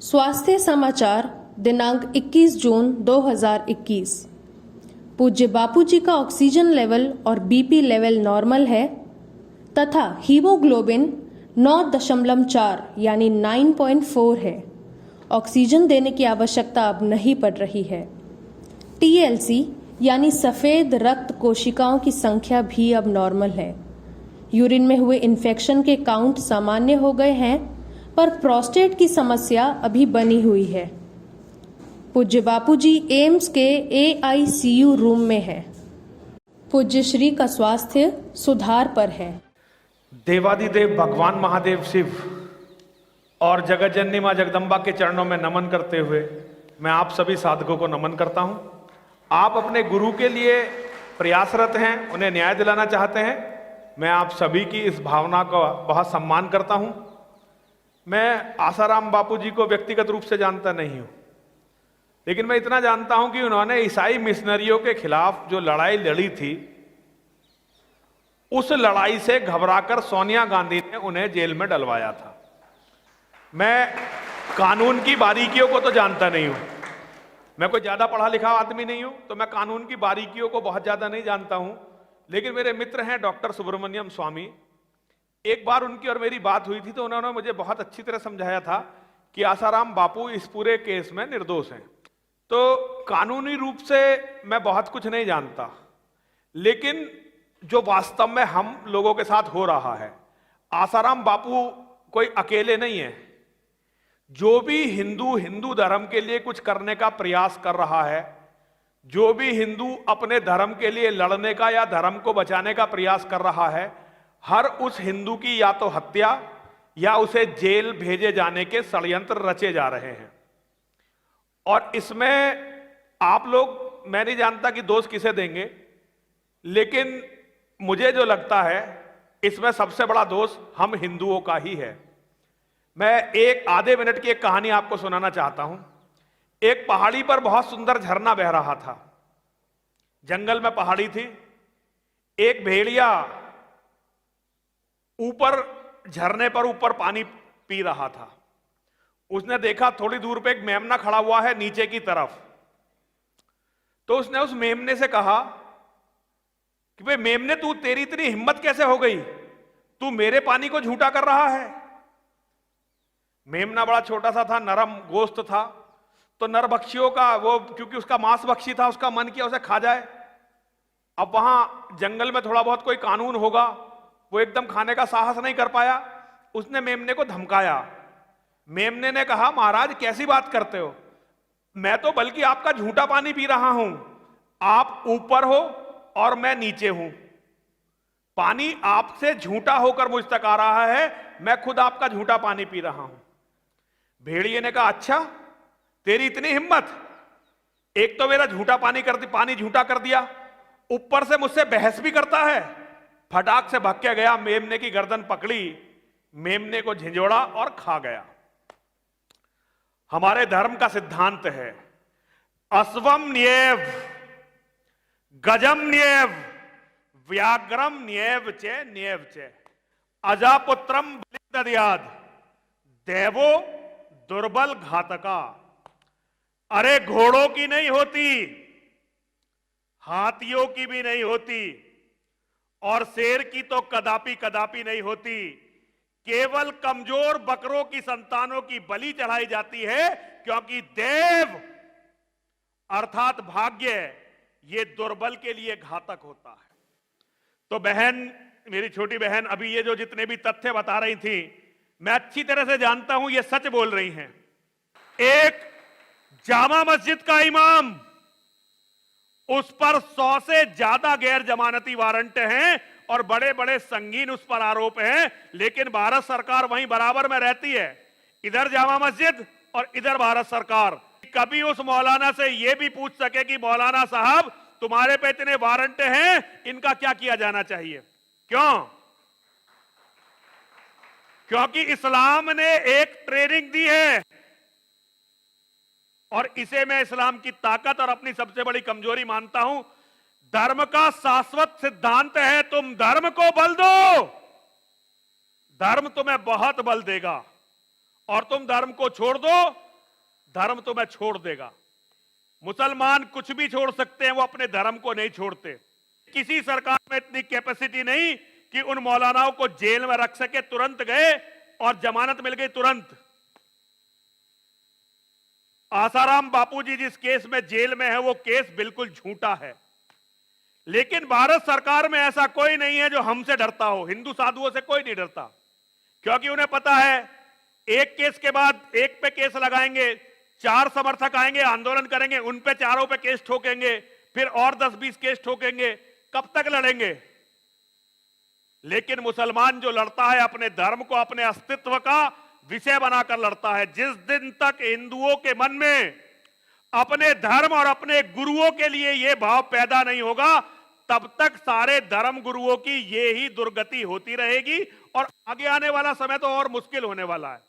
स्वास्थ्य समाचार दिनांक 21 जून 2021। पूज्य बापूजी का ऑक्सीजन लेवल और बीपी लेवल नॉर्मल है तथा हीमोग्लोबिन 9.4 यानी 9.4 है। ऑक्सीजन देने की आवश्यकता अब नहीं पड़ रही है। टीएलसी यानी सफ़ेद रक्त कोशिकाओं की संख्या भी अब नॉर्मल है। यूरिन में हुए इन्फेक्शन के काउंट सामान्य हो गए हैं, पर प्रोस्टेट की समस्या अभी बनी हुई है। पूज्य बापूजी एम्स के AICU रूम में है। पूज्य श्री का स्वास्थ्य सुधार पर है। देवादिदेव भगवान महादेव शिव और जगत जननी मां जगदम्बा के चरणों में नमन करते हुए मैं आप सभी साधकों को नमन करता हूं। आप अपने गुरु के लिए प्रयासरत हैं, उन्हें न्याय दिलाना चाहते हैं। मैं आप सभी की इस भावना का बहुत सम्मान करता हूं। मैं आसाराम बापूजी को व्यक्तिगत रूप से जानता नहीं हूं, लेकिन मैं इतना जानता हूं कि उन्होंने ईसाई मिशनरियों के खिलाफ जो लड़ाई लड़ी थी, उस लड़ाई से घबराकर सोनिया गांधी ने उन्हें जेल में डलवाया था। मैं कानून की बारीकियों को तो जानता नहीं हूं, मैं कोई ज्यादा पढ़ा लिखा आदमी नहीं हूं, तो मैं कानून की बारीकियों को बहुत ज्यादा नहीं जानता हूं। लेकिन मेरे मित्र हैं डॉक्टर सुब्रमण्यम स्वामी, एक बार उनकी और मेरी बात हुई थी तो उन्होंने मुझे बहुत अच्छी तरह समझाया था कि आसाराम बापू इस पूरे केस में निर्दोष हैं। तो कानूनी रूप से मैं बहुत कुछ नहीं जानता, लेकिन जो वास्तव में हम लोगों के साथ हो रहा है, आसाराम बापू कोई अकेले नहीं है। जो भी हिंदू धर्म के लिए कुछ करने का प्रयास कर रहा है, जो भी हिंदू अपने धर्म के लिए लड़ने का या धर्म को बचाने का प्रयास कर रहा है, हर उस हिंदू की या तो हत्या या उसे जेल भेजे जाने के षड्यंत्र रचे जा रहे हैं। और इसमें आप लोग, मैं नहीं जानता कि दोष किसे देंगे, लेकिन मुझे जो लगता है इसमें सबसे बड़ा दोष हम हिंदुओं का ही है। मैं एक आधे मिनट की एक कहानी आपको सुनाना चाहता हूं। एक पहाड़ी पर बहुत सुंदर झरना बह रहा था। जंगल में पहाड़ी थी। एक भेड़िया ऊपर झरने पर ऊपर पानी पी रहा था। उसने देखा थोड़ी दूर पे एक मेमना खड़ा हुआ है नीचे की तरफ। तो उसने उस मेमने से कहा कि भाई मेमने, तू, तेरी इतनी हिम्मत कैसे हो गई, तू मेरे पानी को झूठा कर रहा है। मेमना बड़ा छोटा सा था, नरम गोश्त था, तो नरभक्षियों का वो, क्योंकि उसका मांस भक्षी था, उसका मन किया उसे खा जाए। अब वहां जंगल में थोड़ा बहुत कोई कानून होगा, वो एकदम खाने का साहस नहीं कर पाया। उसने मेमने को धमकाया। मेमने ने कहा, महाराज कैसी बात करते हो, मैं तो बल्कि आपका झूठा पानी पी रहा हूं। आप ऊपर हो और मैं नीचे हूं। पानी आपसे झूठा होकर मुझ तक आ रहा है, मैं खुद आपका झूठा पानी पी रहा हूं। भेड़िए ने कहा, अच्छा तेरी इतनी हिम्मत, एक तो मेरा झूठा पानी झूठा कर दिया, ऊपर से मुझसे बहस भी करता है। फटाक से भाग के गया, मेमने की गर्दन पकड़ी, मेमने को झिंझोड़ा और खा गया। हमारे धर्म का सिद्धांत है, अस्वम न्येव गजम न्येव व्याघ्रम न्येव चे न्येव चे अजापुत्रम बलिदयाद देवो दुर्बल घातका। अरे घोड़ों की नहीं होती, हाथियों की भी नहीं होती, और शेर की तो कदापि कदापि नहीं होती। केवल कमजोर बकरों की संतानों की बलि चढ़ाई जाती है, क्योंकि देव अर्थात भाग्य ये दुर्बल के लिए घातक होता है। तो बहन, मेरी छोटी बहन, अभी ये जो जितने भी तथ्य बता रही थी, मैं अच्छी तरह से जानता हूं ये सच बोल रही हैं। एक जामा मस्जिद का इमाम, उस पर 100 से ज्यादा गैर जमानती वारंट हैं और बड़े बड़े संगीन उस पर आरोप हैं, लेकिन भारत सरकार वहीं बराबर में रहती है। इधर जामा मस्जिद और इधर भारत सरकार। कभी उस मौलाना से यह भी पूछ सके कि मौलाना साहब, तुम्हारे पे इतने वारंट हैं, इनका क्या किया जाना चाहिए? क्यों? क्योंकि इस्लाम ने एक ट्रेनिंग दी है, और इसे मैं इस्लाम की ताकत और अपनी सबसे बड़ी कमजोरी मानता हूं। धर्म का शाश्वत सिद्धांत है, तुम धर्म को बल दो, धर्म तुम्हें बहुत बल देगा, और तुम धर्म को छोड़ दो धर्म तुम्हें छोड़ देगा। मुसलमान कुछ भी छोड़ सकते हैं, वो अपने धर्म को नहीं छोड़ते। किसी सरकार में इतनी कैपेसिटी नहीं कि उन मौलानाओं को जेल में रख सके। तुरंत गए और जमानत मिल गई तुरंत। आसाराम बापूजी जिस केस में जेल में है वो केस बिल्कुल झूठा है, लेकिन भारत सरकार में ऐसा कोई नहीं है जो हमसे डरता हो। हिंदू साधुओं से कोई नहीं डरता, क्योंकि उन्हें पता है एक केस के बाद एक पे केस लगाएंगे, 4 समर्थक आएंगे, आंदोलन करेंगे, उन पे चारों पे केस ठोकेंगे, फिर और 10-20 केस ठोकेंगे, कब तक लड़ेंगे। लेकिन मुसलमान जो लड़ता है अपने धर्म को अपने अस्तित्व का विषय बनाकर लड़ता है। जिस दिन तक हिंदुओं के मन में अपने धर्म और अपने गुरुओं के लिए यह भाव पैदा नहीं होगा, तब तक सारे धर्म गुरुओं की ये ही दुर्गति होती रहेगी और आगे आने वाला समय तो और मुश्किल होने वाला है।